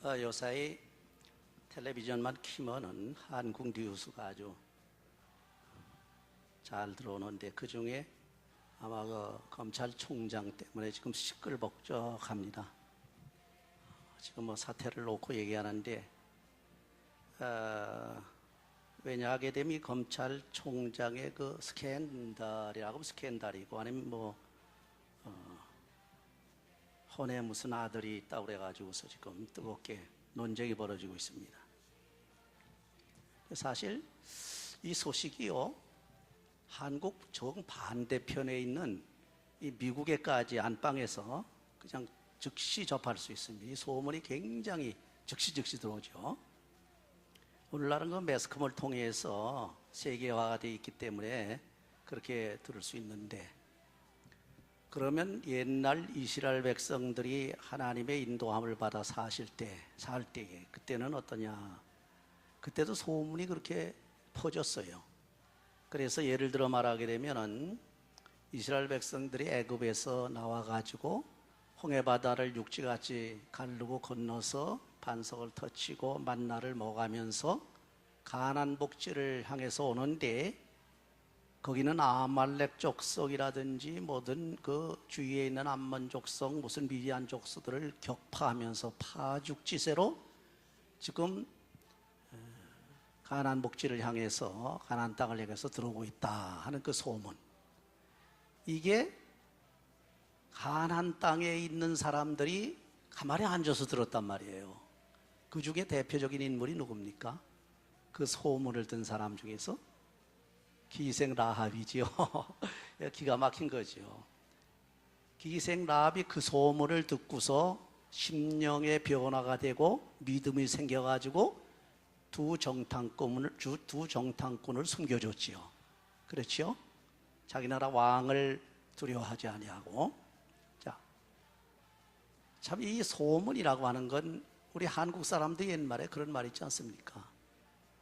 요사이 텔레비전만 키면은 한국 뉴스가 아주 잘 들어오는데, 그 중에 아마 그 검찰총장 때문에 지금 시끌벅적합니다. 지금 뭐 사태를 놓고 얘기하는데, 왜냐하게 되면 이 검찰총장의 그 스캔들이라고 스캔들이고, 아니면 뭐 혼에 무슨 아들이 있다고 그래가지고서 지금 뜨겁게 논쟁이 벌어지고 있습니다. 사실 이 소식이요, 한국 정반대편에 있는 이 미국에까지 안방에서 그냥 즉시 접할 수 있습니다. 이 소문이 굉장히 즉시 들어오죠. 오늘날은 그 매스컴을 통해서 세계화가 되어 있기 때문에 그렇게 들을 수 있는데, 그러면 옛날 이스라엘 백성들이 하나님의 인도함을 받아 살 때에 그때는 어떠냐? 그때도 소문이 그렇게 퍼졌어요. 그래서 예를 들어 말하게 되면은 이스라엘 백성들이 애굽에서 나와가지고 홍해바다를 육지같이 가르고 건너서 반석을 터치고 만나를 먹으면서 가나안 복지를 향해서 오는데, 거기는 아말렉 족속이라든지 뭐든 그 주위에 있는 암몬 족속, 무슨 미디안 족속들을 격파하면서 파죽지세로 지금 가나안 복지를 향해서, 가나안 땅을 향해서 들어오고 있다 하는 그 소문, 이게 가나안 땅에 있는 사람들이 가만히 앉아서 들었단 말이에요. 그 중에 대표적인 인물이 누굽니까? 그 소문을 든 사람 중에서 기생 라합이지요. 기가 막힌 거죠. 기생 라합이 그 소문을 듣고서 심령의 변화가 되고 믿음이 생겨가지고 두 정탐꾼을 숨겨줬지요. 그렇죠? 자기 나라 왕을 두려워하지 아니하고. 자, 참 이 소문이라고 하는 건 우리 한국 사람도 옛말에 그런 말 있지 않습니까?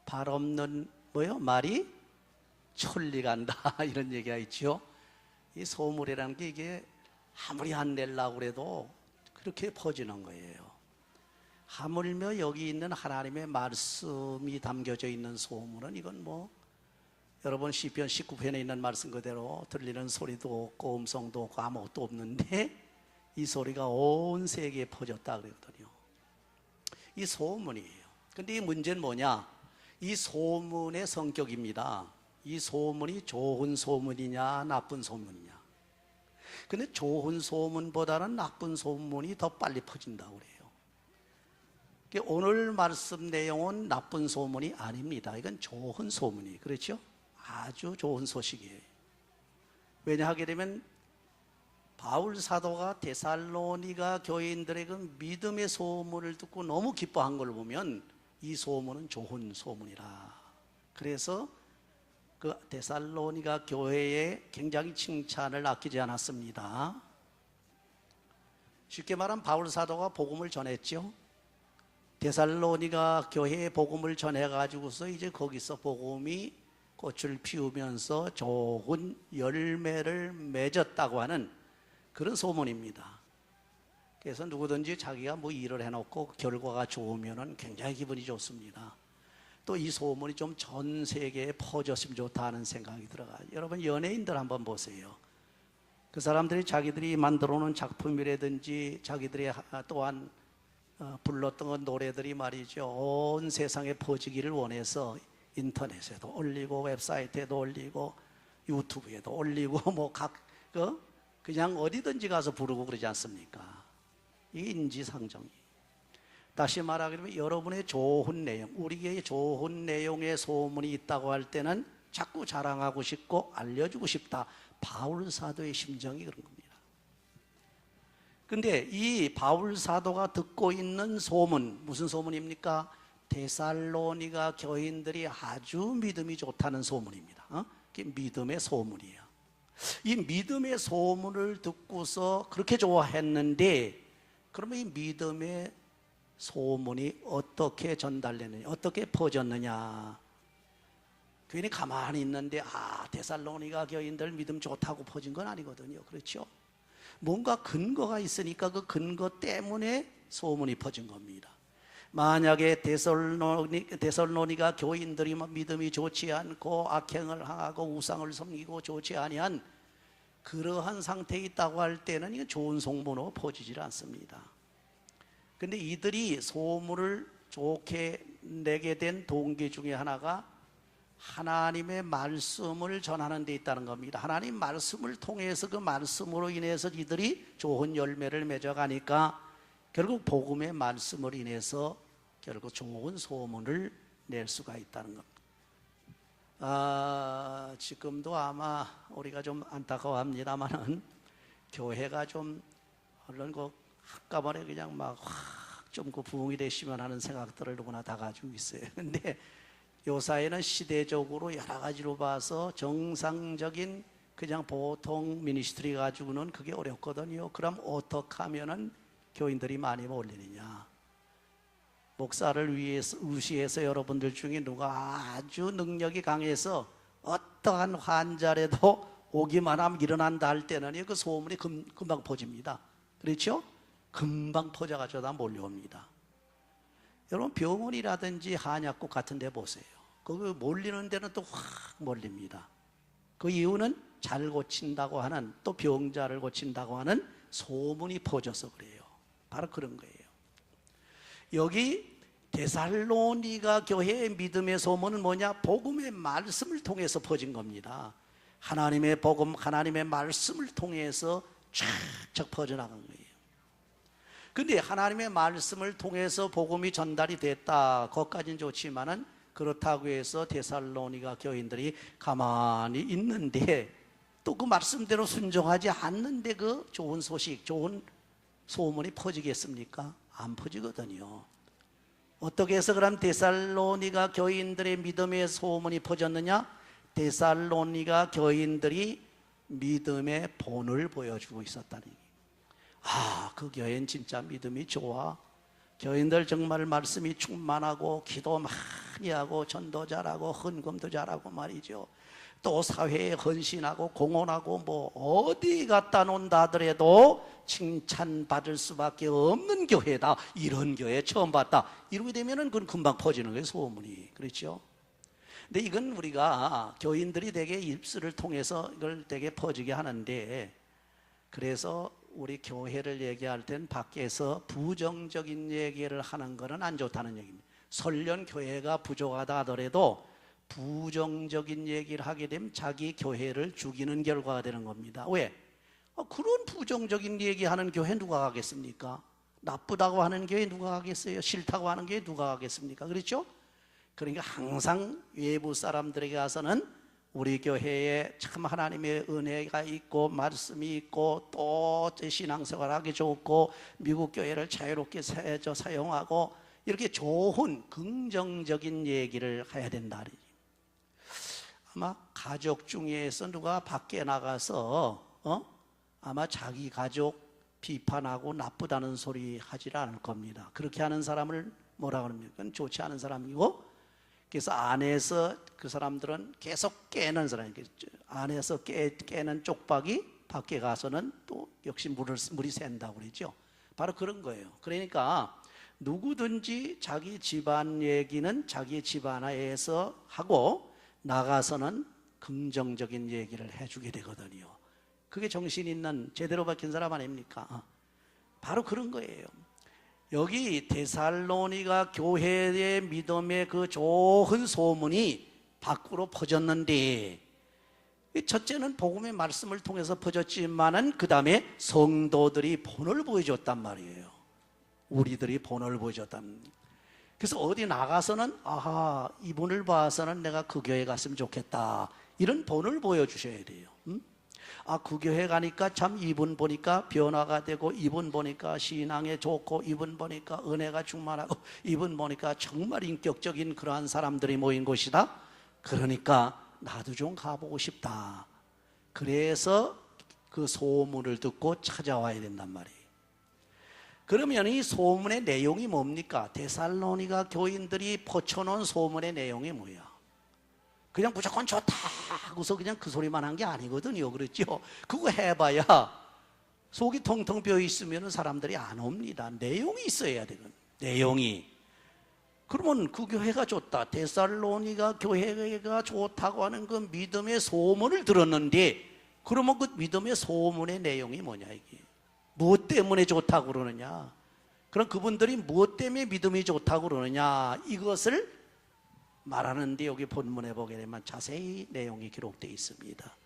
발 없는 말이 천리 간다 이런 얘기가 있죠. 이 소문이라는 게 이게 아무리 안 내려고 그래도 그렇게 퍼지는 거예요. 하물며 여기 있는 하나님의 말씀이 담겨져 있는 소문은, 이건 뭐 여러분 시편 19편에 있는 말씀 그대로 들리는 소리도 없고 음성도 없고 아무것도 없는데 이 소리가 온 세계에 퍼졌다 그러거든요. 이 소문이에요. 근데 이 문제는 뭐냐? 이 소문의 성격입니다. 이 소문이 좋은 소문이냐 나쁜 소문이냐. 근데 좋은 소문보다는 나쁜 소문이 더 빨리 퍼진다고 그래요. 오늘 말씀 내용은 나쁜 소문이 아닙니다. 이건 좋은 소문이, 그렇죠? 아주 좋은 소식이에요. 왜냐하게 되면 바울 사도가 데살로니가 교인들의 그 믿음의 소문을 듣고 너무 기뻐한 걸 보면 이 소문은 좋은 소문이라. 그래서 그 데살로니가 교회에 굉장히 칭찬을 아끼지 않았습니다. 쉽게 말하면 바울 사도가 복음을 전했죠. 데살로니가 교회에 복음을 전해가지고서 이제 거기서 복음이 꽃을 피우면서 좋은 열매를 맺었다고 하는 그런 소문입니다. 그래서 누구든지 자기가 뭐 일을 해놓고 결과가 좋으면 굉장히 기분이 좋습니다. 또 이 소문이 좀 전 세계에 퍼졌으면 좋다 하는 생각이 들어가요. 여러분 연예인들 한번 보세요. 그 사람들이 자기들이 만들어 놓은 작품이라든지 자기들이 또한 불렀던 노래들이 말이죠, 온 세상에 퍼지기를 원해서 인터넷에도 올리고 웹사이트에도 올리고 유튜브에도 올리고 뭐 그냥 어디든지 가서 부르고 그러지 않습니까? 이게 인지상정이에요. 다시 말하면 여러분의 좋은 내용, 우리에게 좋은 내용의 소문이 있다고 할 때는 자꾸 자랑하고 싶고 알려주고 싶다. 바울 사도의 심정이 그런 겁니다. 근데 이 바울 사도가 듣고 있는 소문, 무슨 소문입니까? 데살로니가 교인들이 아주 믿음이 좋다는 소문입니다. 그게 믿음의 소문이에요. 이 믿음의 소문을 듣고서 그렇게 좋아했는데, 그러면 이 믿음의 소문이 어떻게 전달되느냐, 어떻게 퍼졌느냐. 괜히 가만히 있는데 데살로니가 교인들 믿음 좋다고 퍼진 건 아니거든요. 그렇죠? 뭔가 근거가 있으니까 그 근거 때문에 소문이 퍼진 겁니다. 만약에 데살로니가 교인들이 믿음이 좋지 않고 악행을 하고 우상을 섬기고 좋지 아니한 그러한 상태에 있다고 할 때는 이건 좋은 소문으로 퍼지질 않습니다. 근데 이들이 소문을 좋게 내게 된 동기 중에 하나가 하나님의 말씀을 전하는 데 있다는 겁니다. 하나님 말씀을 통해서 그 말씀으로 인해서 이들이 좋은 열매를 맺어가니까 결국 복음의 말씀을 인해서 결국 좋은 소문을 낼 수가 있다는 겁니다. 지금도 아마 우리가 좀 안타까워합니다만은 교회가 좀 얼른 그 한꺼번에 그냥 막 확 좀 그 부흥이 되시면 하는 생각들을 누구나 다 가지고 있어요. 근데 요사이는 시대적으로 여러 가지로 봐서 정상적인 그냥 보통 미니스트리 가지고는 그게 어렵거든요. 그럼 어떻게 하면은 교인들이 많이 몰리느냐? 목사를 위해서 의시해서 여러분들 중에 누가 아주 능력이 강해서 어떠한 환자라도 오기만 하면 일어난다 할 때는 그 소문이 금방 퍼집니다. 그렇죠? 금방 퍼져가지고 다 몰려옵니다. 여러분 병원이라든지 한약국 같은 데 보세요. 거기 몰리는 데는 또 확 몰립니다. 그 이유는 잘 고친다고 하는, 또 병자를 고친다고 하는 소문이 퍼져서 그래요. 바로 그런 거예요. 여기 데살로니가 교회의 믿음의 소문은 뭐냐? 복음의 말씀을 통해서 퍼진 겁니다. 하나님의 복음, 하나님의 말씀을 통해서 쫙쫙 퍼져나간 거예요. 근데 하나님의 말씀을 통해서 복음이 전달이 됐다, 그것까지는 좋지만은 그렇다고 해서 데살로니가 교인들이 가만히 있는데 또 그 말씀대로 순종하지 않는데 그 좋은 소식, 좋은 소문이 퍼지겠습니까? 안 퍼지거든요. 어떻게 해서 그럼 데살로니가 교인들의 믿음의 소문이 퍼졌느냐? 데살로니가 교인들이 믿음의 본을 보여주고 있었다는 얘기예요. 그 교회는 진짜 믿음이 좋아. 교인들 정말 말씀이 충만하고 기도 많이 하고 전도 잘하고 헌금도 잘하고 말이죠. 또 사회에 헌신하고 공헌하고 뭐 어디 갖다 놓는다 하더라도 칭찬받을 수밖에 없는 교회다. 이런 교회 처음 봤다. 이렇게 되면은 그건 금방 퍼지는 거예요, 소문이. 그렇죠? 근데 이건 우리가 교인들이 되게 입술을 통해서 이걸 되게 퍼지게 하는데, 그래서 우리 교회를 얘기할 땐 밖에서 부정적인 얘기를 하는 거는 안 좋다는 얘기입니다. 설령 교회가 부족하다 하더라도 부정적인 얘기를 하게 되면 자기 교회를 죽이는 결과가 되는 겁니다. 왜? 그런 부정적인 얘기하는 교회 누가 가겠습니까? 나쁘다고 하는 교회 누가 가겠어요? 싫다고 하는 교회 누가 가겠습니까? 그렇죠? 그러니까 항상 외부 사람들에게 가서는 우리 교회에 참 하나님의 은혜가 있고 말씀이 있고 또 신앙생활하기 좋고 미국 교회를 자유롭게 사용하고 이렇게 좋은 긍정적인 얘기를 해야 된다. 아마 가족 중에서 누가 밖에 나가서 아마 자기 가족 비판하고 나쁘다는 소리 하질 않을 겁니다. 그렇게 하는 사람을 뭐라 그럽니까? 그건 좋지 않은 사람이고, 그래서 안에서 그 사람들은 계속 깨는 사람이겠죠. 안에서 깨는 쪽박이 밖에 가서는 또 역시 물이 샌다고 그러죠. 바로 그런 거예요. 그러니까 누구든지 자기 집안 얘기는 자기 집안에서 하고 나가서는 긍정적인 얘기를 해주게 되거든요. 그게 정신 있는 제대로 박힌 사람 아닙니까? 바로 그런 거예요. 여기 데살로니가 교회의 믿음의 그 좋은 소문이 밖으로 퍼졌는데, 첫째는 복음의 말씀을 통해서 퍼졌지만은 그 다음에 성도들이 본을 보여줬단 말이에요. 우리들이 본을 보여줬단. 그래서 어디 나가서는 이분을 봐서는 내가 그 교회 갔으면 좋겠다, 이런 본을 보여주셔야 돼요. 그 교회 가니까 참 이분 보니까 변화가 되고, 이분 보니까 신앙에 좋고, 이분 보니까 은혜가 충만하고, 이분 보니까 정말 인격적인 그러한 사람들이 모인 곳이다. 그러니까 나도 좀 가보고 싶다. 그래서 그 소문을 듣고 찾아와야 된단 말이에요. 그러면 이 소문의 내용이 뭡니까? 데살로니가 교인들이 퍼쳐놓은 소문의 내용이 뭐야? 그냥 무조건 좋다 하고서 그냥 그 소리만 한 게 아니거든요. 그렇죠? 그거 해봐야 속이 텅텅 비어 있으면 사람들이 안 옵니다. 내용이 있어야 되거든요. 내용이. 그러면 그 교회가 좋다, 데살로니가 교회가 좋다고 하는 그 믿음의 소문을 들었는데, 그러면 그 믿음의 소문의 내용이 뭐냐, 이게 무엇 때문에 좋다고 그러느냐, 그럼 그분들이 무엇 때문에 믿음이 좋다고 그러느냐, 이것을 말하는데 여기 본문에 보게 되면 자세히 내용이 기록되어 있습니다.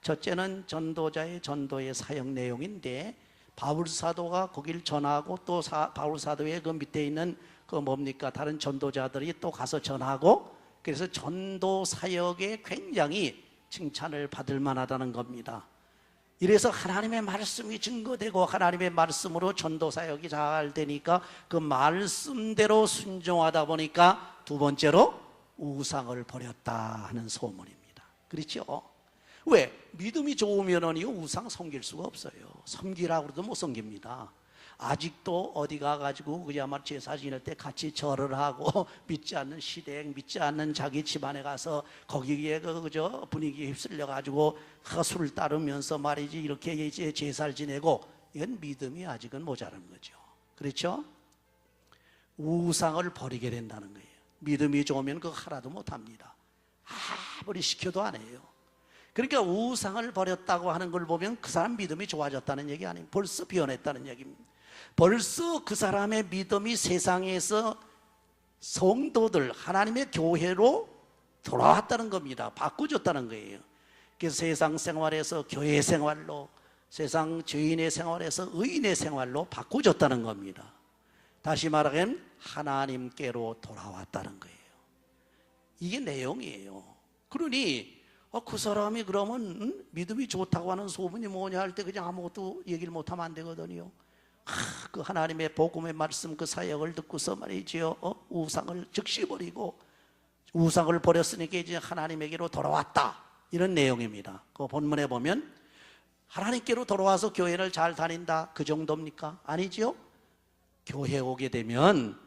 첫째는 전도자의 전도의 사역 내용인데, 바울 사도가 거길 전하고, 또 바울 사도의 그 밑에 있는 그 뭡니까, 다른 전도자들이 또 가서 전하고, 그래서 전도 사역에 굉장히 칭찬을 받을 만하다는 겁니다. 이래서 하나님의 말씀이 증거되고 하나님의 말씀으로 전도 사역이 잘 되니까 그 말씀대로 순종하다 보니까 두 번째로 우상을 버렸다 하는 소문입니다. 그렇죠? 왜? 믿음이 좋으면은요, 우상 섬길 수가 없어요. 섬기라고 해도 못 섬깁니다. 아직도 어디 가가지고 그야말로 제사 지낼 때 같이 절을 하고, 믿지 않는 시댁, 믿지 않는 자기 집안에 가서 거기에 그저 분위기에 휩쓸려가지고 술을 따르면서 말이지, 이렇게 이제 제사를 지내고, 이건 믿음이 아직은 모자란 거죠. 그렇죠? 우상을 버리게 된다는 거예요. 믿음이 좋으면 그거 하나도 못합니다. 아무리 시켜도 안 해요. 그러니까 우상을 버렸다고 하는 걸 보면 그 사람 믿음이 좋아졌다는 얘기 아니에요. 벌써 변했다는 얘기입니다. 벌써 그 사람의 믿음이 세상에서 성도들, 하나님의 교회로 돌아왔다는 겁니다. 바꾸졌다는 거예요. 그래서 세상 생활에서 교회 생활로, 세상 죄인의 생활에서 의인의 생활로 바꾸졌다는 겁니다. 다시 말하면 하나님께로 돌아왔다는 거예요. 이게 내용이에요. 그러니 그 사람이 그러면 믿음이 좋다고 하는 소문이 뭐냐 할 때 그냥 아무것도 얘기를 못하면 안 되거든요. 그 하나님의 복음의 말씀, 그 사역을 듣고서 말이지요, 우상을 즉시 버리고, 우상을 버렸으니까 이제 하나님에게로 돌아왔다, 이런 내용입니다. 그 본문에 보면 하나님께로 돌아와서 교회를 잘 다닌다, 그 정도입니까? 아니지요. 교회 오게 되면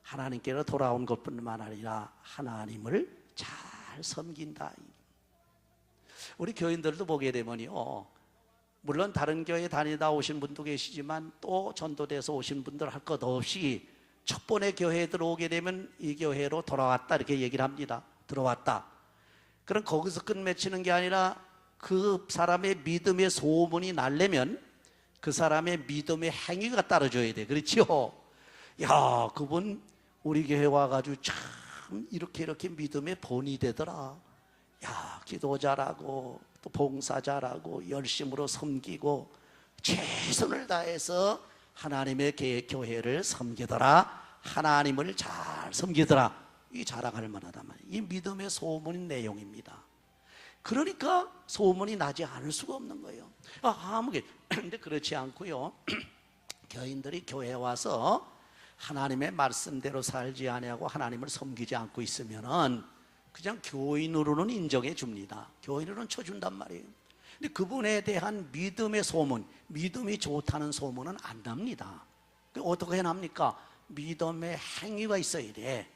하나님께로 돌아온 것뿐만 아니라 하나님을 잘 섬긴다. 우리 교인들도 보게 되면요, 물론 다른 교회 다니다 오신 분도 계시지만 또 전도돼서 오신 분들 할 것 없이 첫 번에 교회에 들어오게 되면 이 교회로 돌아왔다, 이렇게 얘기를 합니다. 들어왔다. 그럼 거기서 끝맺히는 게 아니라 그 사람의 믿음의 소문이 날려면 그 사람의 믿음의 행위가 따라줘야 돼. 그렇죠? 야, 그분 우리 교회 와가지고 참 이렇게 믿음의 본이 되더라. 야, 기도 잘하고 또 봉사 잘하고 열심으로 섬기고 최선을 다해서 하나님의 교회를 섬기더라, 하나님을 잘 섬기더라, 이 자랑할 만하단 말이에요. 이 믿음의 소문인 내용입니다. 그러니까 소문이 나지 않을 수가 없는 거예요. 근데 그렇지 않고요, 교인들이 교회에 와서 하나님의 말씀대로 살지 아니하고 하나님을 섬기지 않고 있으면은 그냥 교인으로는 인정해 줍니다. 교인으로는 쳐준단 말이에요. 근데 그분에 대한 믿음의 소문, 믿음이 좋다는 소문은 안 납니다. 어떻게 납니까? 믿음의 행위가 있어야 돼.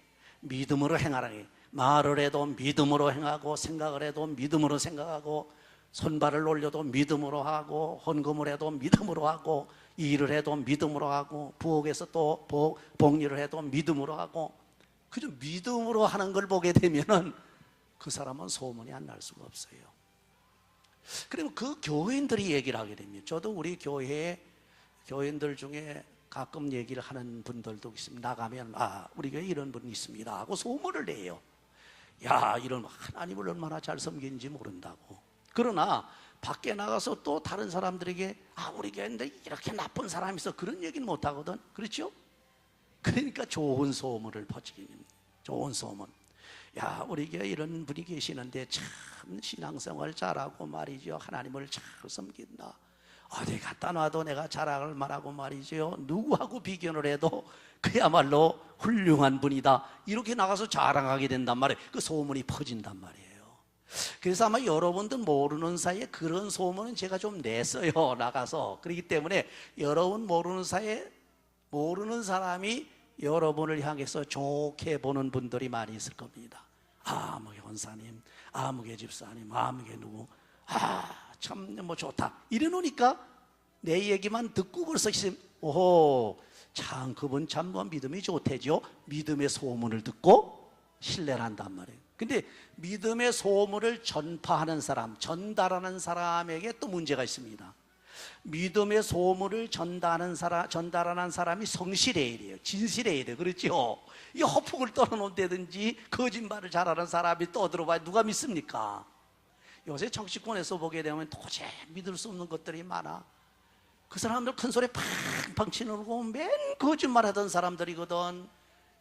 믿음으로 행하라니. 말을 해도 믿음으로 행하고, 생각을 해도 믿음으로 생각하고, 손발을 올려도 믿음으로 하고, 헌금을 해도 믿음으로 하고, 일을 해도 믿음으로 하고, 부엌에서 또 복리를 해도 믿음으로 하고, 그저 믿음으로 하는 걸 보게 되면은 그 사람은 소문이 안 날 수가 없어요. 그러면 그 교인들이 얘기를 하게 됩니다. 저도 우리 교회에 교인들 중에 가끔 얘기를 하는 분들도 있습니다. 나가면 우리 교회에 이런 분이 있습니다 하고 소문을 내요. 야, 이런 하나님을 얼마나 잘 섬기는지 모른다고. 그러나 밖에 나가서 또 다른 사람들에게 우리 교회인데 이렇게 나쁜 사람이 있어, 그런 얘기는 못하거든. 그렇죠? 그러니까 좋은 소문을 퍼지게 됩니다. 좋은 소문. 야, 우리 교회 이런 분이 계시는데 참 신앙생활 잘하고 말이죠, 하나님을 잘 섬긴다. 어디 갖다 놔도 내가 자랑을 말하고 말이죠, 누구하고 비교를 해도 그야말로 훌륭한 분이다, 이렇게 나가서 자랑하게 된단 말이에요. 그 소문이 퍼진단 말이에요. 그래서 아마 여러분들 모르는 사이에 그런 소문은 제가 좀 냈어요, 나가서. 그렇기 때문에 여러분 모르는 사이에 모르는 사람이 여러분을 향해서 좋게 보는 분들이 많이 있을 겁니다. 아무개 권사님, 아무개 집사님, 아무개 누구, 참 뭐 좋다 이래 놓으니까 내 얘기만 듣고 벌써 오호, 참 그분 참 믿음이 좋대죠. 믿음의 소문을 듣고 신뢰를 한단 말이에요. 근데 믿음의 소문을 전파하는 사람, 전달하는 사람에게 또 문제가 있습니다. 믿음의 소문을 전달하는 사람이 성실해야 돼요. 진실해야 돼요. 그렇죠? 이 허풍을 떨어놓는다든지 거짓말을 잘하는 사람이 떠들어봐야 누가 믿습니까? 요새 정치권에서 보게 되면 도저히 믿을 수 없는 것들이 많아. 그 사람들 큰 소리 팡팡 치는고 맨 거짓말 하던 사람들이거든.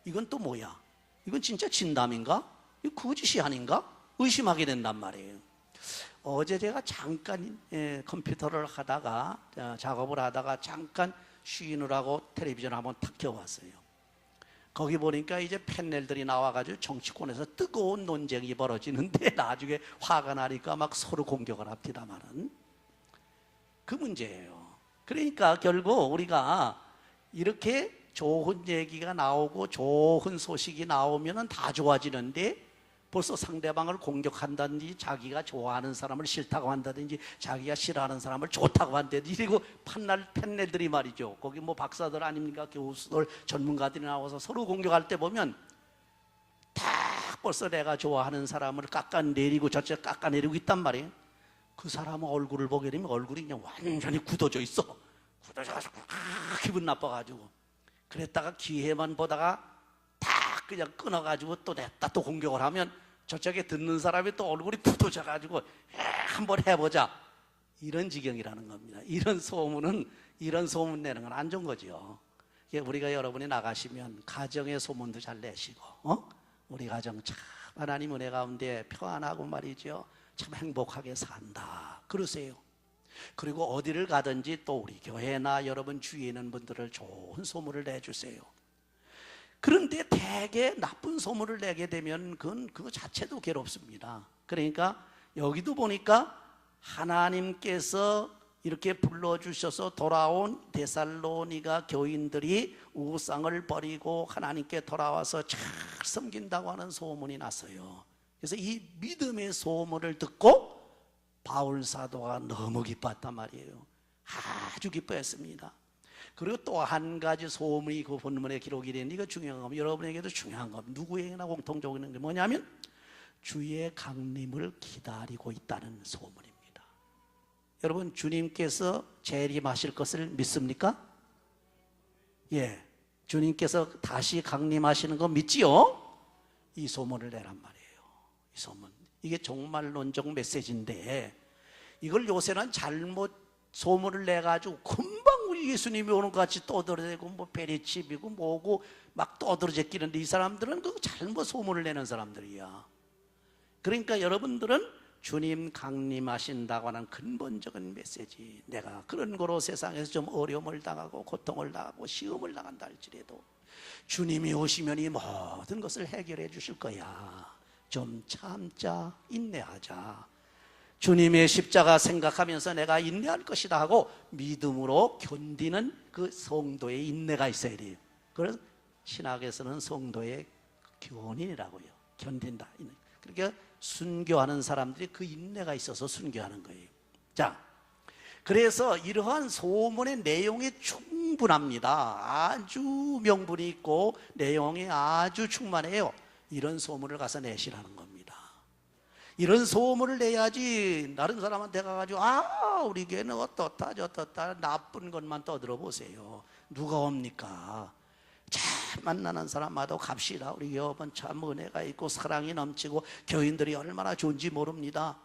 이건 또 뭐야? 이건 진짜 진담인가? 이거 거짓이 아닌가? 의심하게 된단 말이에요. 어제 제가 잠깐 컴퓨터를 하다가 작업을 하다가 잠깐 쉬느라고 텔레비전 한번 탁 켜봤어요. 거기 보니까 이제 패널들이 나와가지고 정치권에서 뜨거운 논쟁이 벌어지는데 나중에 화가 나니까 막 서로 공격을 합니다마는 그 문제예요. 그러니까 결국 우리가 이렇게 좋은 얘기가 나오고 좋은 소식이 나오면 다 좋아지는데 벌써 상대방을 공격한다든지 자기가 좋아하는 사람을 싫다고 한다든지 자기가 싫어하는 사람을 좋다고 한다든지 그리고 패널들이 말이죠. 거기 뭐 박사들 아닙니까? 교수들 전문가들이 나와서 서로 공격할 때 보면 딱 벌써 내가 좋아하는 사람을 깎아내리고 저쪽 깎아내리고 있단 말이에요. 그 사람 얼굴을 보게 되면 얼굴이 그냥 완전히 굳어져 있어. 굳어져가지고 기분 나빠가지고 그랬다가 기회만 보다가 딱 그냥 끊어가지고 또 냈다 또 공격을 하면 저쪽에 듣는 사람이 또 얼굴이 굳어져가지고 한번 해보자 이런 지경이라는 겁니다. 이런 소문 내는 건 안 좋은 거죠. 우리가 여러분이 나가시면 가정의 소문도 잘 내시고 우리 가정 참 하나님 은혜 가운데 평안하고 말이죠. 참 행복하게 산다 그러세요. 그리고 어디를 가든지 또 우리 교회나 여러분 주위에 있는 분들을 좋은 소문을 내주세요. 그런데 대개 나쁜 소문을 내게 되면 그거 자체도 괴롭습니다. 그러니까 여기도 보니까 하나님께서 이렇게 불러주셔서 돌아온 데살로니가 교인들이 우상을 버리고 하나님께 돌아와서 잘 섬긴다고 하는 소문이 났어요. 그래서 이 믿음의 소문을 듣고 바울 사도가 너무 기뻤단 말이에요. 아주 기뻐했습니다. 그리고 또 한 가지 소문이 그 본문에 기록이 되는 이거 중요한 겁니다. 여러분에게도 중요한 겁니다. 누구에게나 공통적인 게 뭐냐면 주의 강림을 기다리고 있다는 소문입니다. 여러분 주님께서 재림하실 것을 믿습니까? 예, 주님께서 다시 강림하시는 거 믿지요? 이 소문을 내란 말이에요. 이 소문 이게 종말론적 메시지인데 이걸 요새는 잘못 소문을 내가지고 금방 우리 예수님이 오는 것 같이 떠들어대고 뭐 베리칩이고 뭐고 막 떠들어제끼는데 이 사람들은 그 잘못 소문을 내는 사람들이야. 그러니까 여러분들은 주님 강림하신다고 하는 근본적인 메시지, 내가 그런 거로 세상에서 좀 어려움을 당하고 고통을 당하고 시험을 당한다 할지라도 주님이 오시면 이 모든 것을 해결해 주실 거야. 좀 참자, 인내하자. 주님의 십자가 생각하면서 내가 인내할 것이다 하고 믿음으로 견디는 그 성도의 인내가 있어야 돼요. 그래서 신학에서는 성도의 교훈이라고요. 견딘다. 그러니까 순교하는 사람들이 그 인내가 있어서 순교하는 거예요. 자, 그래서 이러한 소문의 내용이 충분합니다. 아주 명분이 있고 내용이 아주 충만해요. 이런 소문을 가서 내시라는 겁니다. 이런 소문을 내야지 다른 사람한테 가가지고 우리 교회는 어떻다 저떻다 나쁜 것만 떠들어 보세요. 누가 옵니까? 잘 만나는 사람마다 갑시다. 우리 여러분 참 은혜가 있고 사랑이 넘치고 교인들이 얼마나 좋은지 모릅니다.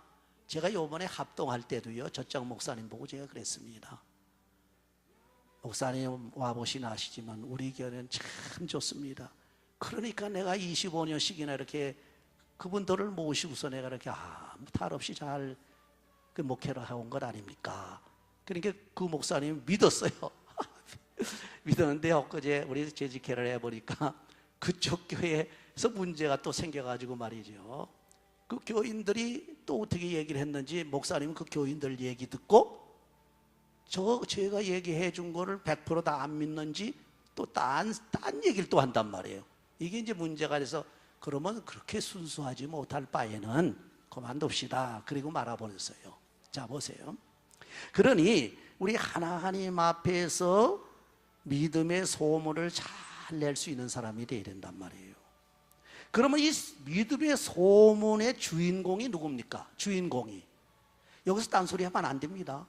제가 요번에 합동할 때도요 저쪽 목사님 보고 제가 그랬습니다. 목사님 와보시나 아시지만 우리 교회는 참 좋습니다. 그러니까 내가 25년씩이나 이렇게 그분들을 모시고서 내가 이렇게 아무 탈 없이 잘 그 목회를 해온 것 아닙니까? 그러니까 그 목사님 믿었어요. 믿었는데 엊그제 우리 재직회를 해보니까 그쪽 교회에서 문제가 또 생겨가지고 말이죠. 그 교인들이 또 어떻게 얘기를 했는지 목사님은 그 교인들 얘기 듣고 제가 얘기해 준 거를 100% 다 안 믿는지 또 딴 얘기를 또 한단 말이에요. 이게 이제 문제가 돼서 그러면 그렇게 순수하지 못할 바에는 그만둡시다. 그리고 말아버렸어요. 자, 보세요. 그러니 우리 하나님 앞에서 믿음의 소문을 잘 낼 수 있는 사람이 되어야 된단 말이에요. 그러면 이 믿음의 소문의 주인공이 누굽니까? 주인공이. 여기서 딴소리 하면 안 됩니다.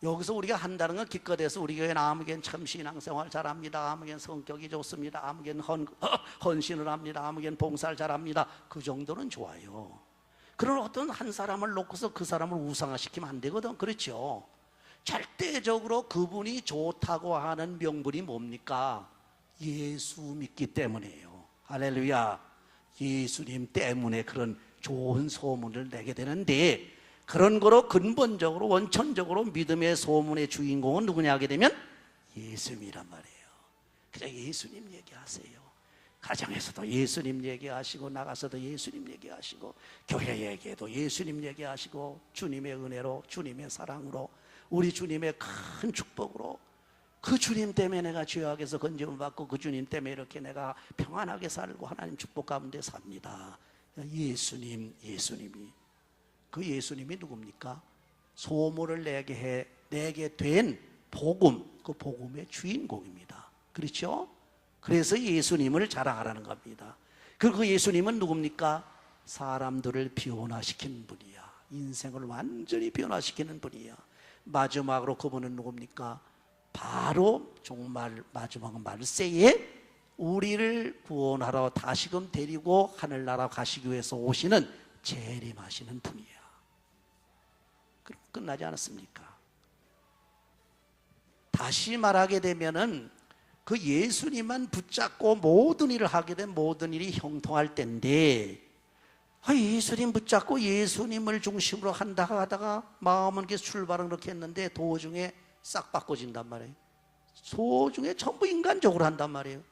여기서 우리가 한다는 건 기껏해서 우리 교회는 아무개는 참 신앙생활 잘합니다, 아무개는 성격이 좋습니다, 아무개는 헌신을 합니다, 아무개는 봉사를 잘합니다, 그 정도는 좋아요. 그런 어떤 한 사람을 놓고서 그 사람을 우상화시키면 안 되거든. 그렇죠? 절대적으로 그분이 좋다고 하는 명분이 뭡니까? 예수 믿기 때문이에요. 할렐루야. 예수님 때문에 그런 좋은 소문을 내게 되는데, 그런 거로 근본적으로 원천적으로 믿음의 소문의 주인공은 누구냐 하게 되면 예수님이란 말이에요. 그냥 예수님 얘기하세요. 가정에서도 예수님 얘기하시고, 나가서도 예수님 얘기하시고, 교회에게도 예수님 얘기하시고, 주님의 은혜로, 주님의 사랑으로, 우리 주님의 큰 축복으로, 그 주님 때문에 내가 죄악에서 건짐을 받고, 그 주님 때문에 이렇게 내가 평안하게 살고 하나님 축복 가운데 삽니다. 예수님이. 그 예수님이 누굽니까? 소문을 내게 된 복음, 그 복음의 주인공입니다. 그렇죠? 그래서 예수님을 자랑하라는 겁니다. 그 예수님은 누굽니까? 사람들을 변화시키는 분이야. 인생을 완전히 변화시키는 분이야. 마지막으로 그분은 누굽니까? 바로 정말 마지막 말세에 우리를 구원하러 다시금 데리고 하늘나라 가시기 위해서 오시는 재림하시는 분이야. 그럼 끝나지 않았습니까? 다시 말하게 되면은 그 예수님만 붙잡고 모든 일을 하게 된 모든 일이 형통할 때인데, 예수님 붙잡고 예수님을 중심으로 한다 하다가 마음은 이렇게 출발은 그렇게 했는데 도중에 싹 바꿔진단 말이에요. 도중에 전부 인간적으로 한단 말이에요.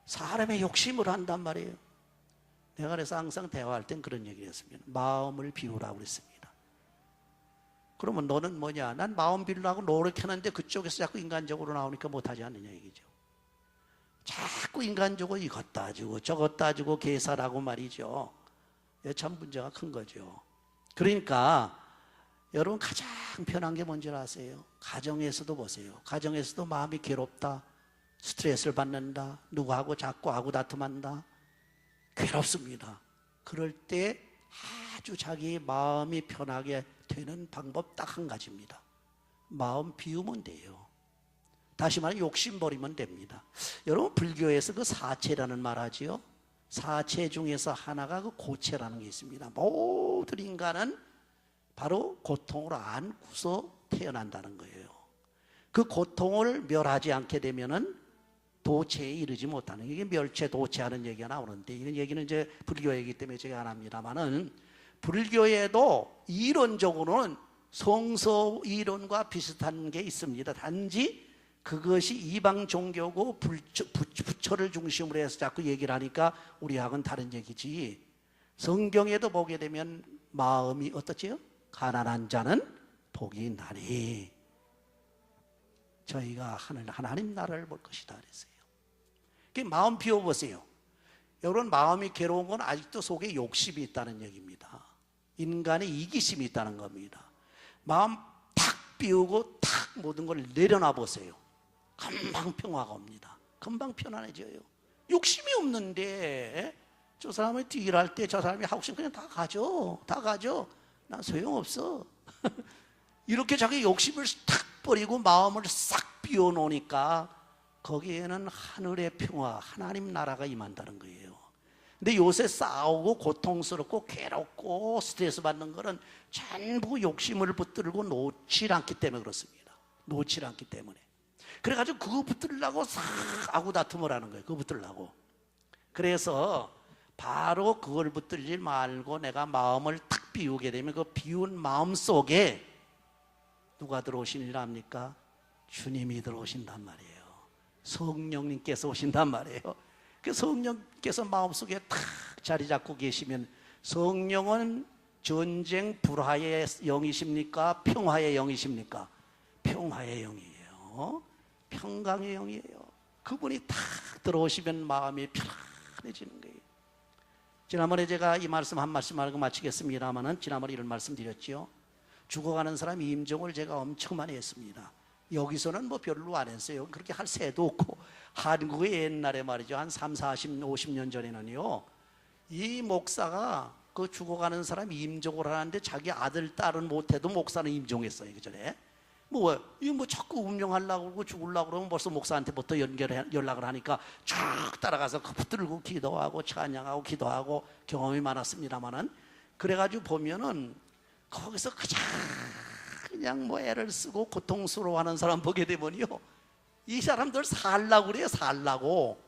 사람의 욕심으로 한단 말이에요. 내가 그래서 항상 대화할 땐 그런 얘기를 했습니다. 마음을 비우라고 그랬습니다. 그러면 너는 뭐냐? 난 마음 비우려고 노력했는데 그쪽에서 자꾸 인간적으로 나오니까 못하지 않느냐 얘기죠. 자꾸 인간적으로 이것 따지고 저것 따지고 계산하고 말이죠. 참 문제가 큰 거죠. 그러니까 여러분 가장 편한 게 뭔지 아세요? 가정에서도 보세요. 가정에서도 마음이 괴롭다, 스트레스를 받는다, 누구하고 자꾸 하고 다툼한다, 괴롭습니다. 그럴 때 아주 자기 마음이 편하게 되는 방법 딱 한 가지입니다. 마음 비우면 돼요. 다시 말해 욕심 버리면 됩니다. 여러분 불교에서 그 사체라는 말 하지요. 사체 중에서 하나가 그 고체라는 게 있습니다. 모든 인간은 바로 고통을 안고서 태어난다는 거예요. 그 고통을 멸하지 않게 되면은 도체에 이르지 못하는, 이게 멸체도체하는 얘기가 나오는데, 이런 얘기는 이제 불교 얘기이기 때문에 제가 안 합니다만은, 불교에도 이론적으로는 성서 이론과 비슷한 게 있습니다. 단지 그것이 이방 종교고 부처를 중심으로 해서 자꾸 얘기를 하니까 우리하고는 다른 얘기지. 성경에도 보게 되면 마음이 어떻지요? 가난한 자는 복이 나니 저희가 하나님 나라를 볼 것이다 그랬어요. 마음 비워보세요. 여러분 마음이 괴로운 건 아직도 속에 욕심이 있다는 얘기입니다. 인간의 이기심이 있다는 겁니다. 마음 탁 비우고 탁 모든 걸 내려놔 보세요. 금방 평화가 옵니다. 금방 편안해져요. 욕심이 없는데 저 사람을 딜할 때 저 사람이 하고 싶으면 그냥 다 가죠. 난 소용없어. 이렇게 자기 욕심을 탁 버리고 마음을 싹 비워놓으니까 거기에는 하늘의 평화, 하나님 나라가 임한다는 거예요. 근데 요새 싸우고 고통스럽고 괴롭고 스트레스 받는 거는 전부 욕심을 붙들고 놓지 않기 때문에 그렇습니다. 놓지 않기 때문에. 그래가지고 그거 붙들려고 싹 아구다툼을 하는 거예요. 그거 붙들려고. 그래서 바로 그걸 붙들지 말고 내가 마음을 탁 비우게 되면 그 비운 마음 속에 누가 들어오시니라 합니까? 주님이 들어오신단 말이에요. 성령님께서 오신단 말이에요. 그 성령께서 마음속에 탁 자리 잡고 계시면, 성령은 전쟁 불화의 영이십니까? 평화의 영이십니까? 평화의 영이에요. 평강의 영이에요. 그분이 탁 들어오시면 마음이 편안해지는 거예요. 지난번에 제가 이 말씀 한 말씀 하고 마치겠습니다만은, 지난번에 이런 말씀 드렸죠. 죽어가는 사람 임종을 제가 엄청 많이 했습니다. 여기서는 뭐 별로 안 했어요. 그렇게 할 새도 없고, 한국의 옛날에 말이죠, 한 3, 40, 50년 전에는요, 이 목사가 그 죽어가는 사람 임종을 하는데 자기 아들, 딸은 못해도 목사는 임종했어요. 그 전에 이거 뭐 자꾸 운명하려고 그러고 죽으려고 그러면 벌써 목사한테부터 연락을 하니까 쭉 따라가서 붙들고 기도하고 찬양하고 기도하고 경험이 많았습니다만은, 그래가지고 보면은 거기서 그냥 뭐 애를 쓰고 고통스러워하는 사람 보게 되면요, 이 사람들 살라고 그래요. 살라고.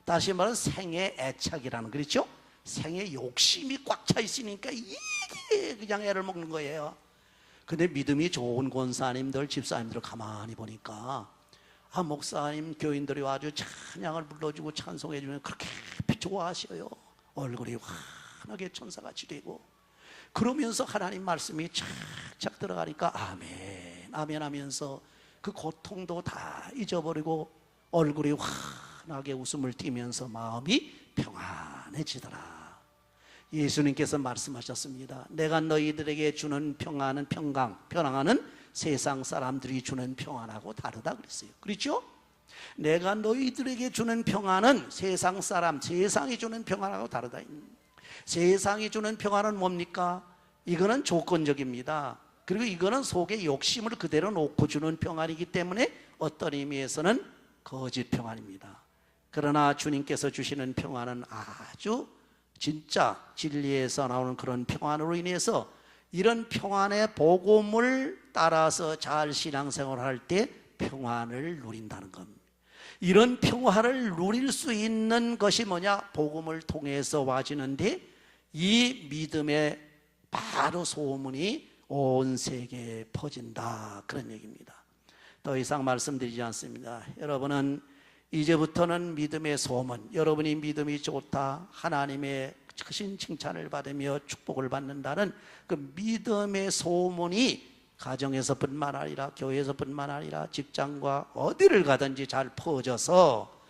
다시 말하면 생의 애착이라는, 그렇죠? 생의 욕심이 꽉 차 있으니까 이게 그냥 애를 먹는 거예요. 근데 믿음이 좋은 권사님들, 집사님들 가만히 보니까, 목사님, 교인들이 아주 찬양을 불러주고 찬송해 주면 그렇게 좋아하셔요. 얼굴이 환하게 천사같이 되고, 그러면서 하나님 말씀이 착착 들어가니까 아멘 아멘 하면서 그 고통도 다 잊어버리고 얼굴이 환하게 웃음을 띠면서 마음이 평안해지더라. 예수님께서 말씀하셨습니다. 내가 너희들에게 주는 평안은 평안은 세상 사람들이 주는 평안하고 다르다 그랬어요. 그렇죠? 내가 너희들에게 주는 평안은 세상이 주는 평안하고 다르다. 세상이 주는 평안은 뭡니까? 이거는 조건적입니다. 그리고 이거는 속에 욕심을 그대로 놓고 주는 평안이기 때문에 어떤 의미에서는 거짓 평안입니다. 그러나 주님께서 주시는 평안은 아주 진짜 진리에서 나오는 그런 평안으로 인해서, 이런 평안의 복음을 따라서 잘 신앙생활을 할 때 평안을 누린다는 겁니다. 이런 평화를 누릴 수 있는 것이 뭐냐? 복음을 통해서 와지는데, 이 믿음의 바로 소문이 온 세계에 퍼진다, 그런 얘기입니다. 더 이상 말씀드리지 않습니다. 여러분은 이제부터는 믿음의 소문, 여러분이 믿음이 좋다, 하나님의 크신 칭찬을 받으며 축복을 받는다는 그 믿음의 소문이 가정에서뿐만 아니라 교회에서뿐만 아니라 직장과 어디를 가든지 잘 퍼져서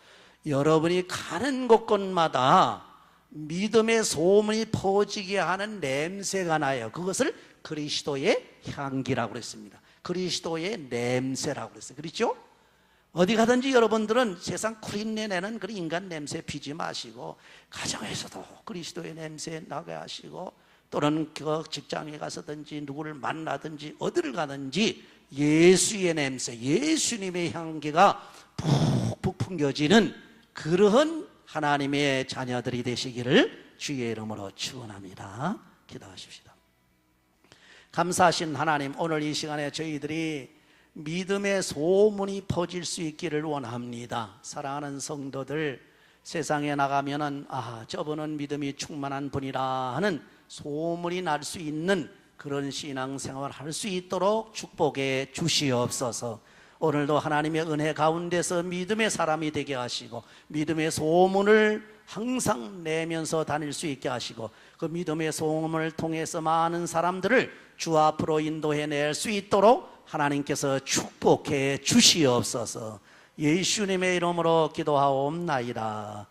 여러분이 가는 곳곳마다 믿음의 소문이 퍼지게 하는 냄새가 나요. 그것을 그리스도의 향기라고 그랬습니다. 그리스도의 냄새라고 그랬어요. 그렇죠? 어디 가든지 여러분들은 세상 구린내 내는 그런 인간 냄새 피지 마시고, 가정에서도 그리스도의 냄새 나게 하시고, 또는 그 직장에 가서든지 누구를 만나든지 어디를 가든지 예수의 냄새, 예수님의 향기가 푹푹 풍겨지는 그러한 하나님의 자녀들이 되시기를 주의 이름으로 축원합니다. 기도하십시다. 감사하신 하나님, 오늘 이 시간에 저희들이 믿음의 소문이 퍼질 수 있기를 원합니다. 사랑하는 성도들, 세상에 나가면은 저분은 믿음이 충만한 분이라 하는 소문이 날 수 있는 그런 신앙생활을 할 수 있도록 축복해 주시옵소서. 오늘도 하나님의 은혜 가운데서 믿음의 사람이 되게 하시고, 믿음의 소문을 항상 내면서 다닐 수 있게 하시고, 그 믿음의 소문을 통해서 많은 사람들을 주 앞으로 인도해낼 수 있도록 하나님께서 축복해 주시옵소서. 예수님의 이름으로 기도하옵나이다.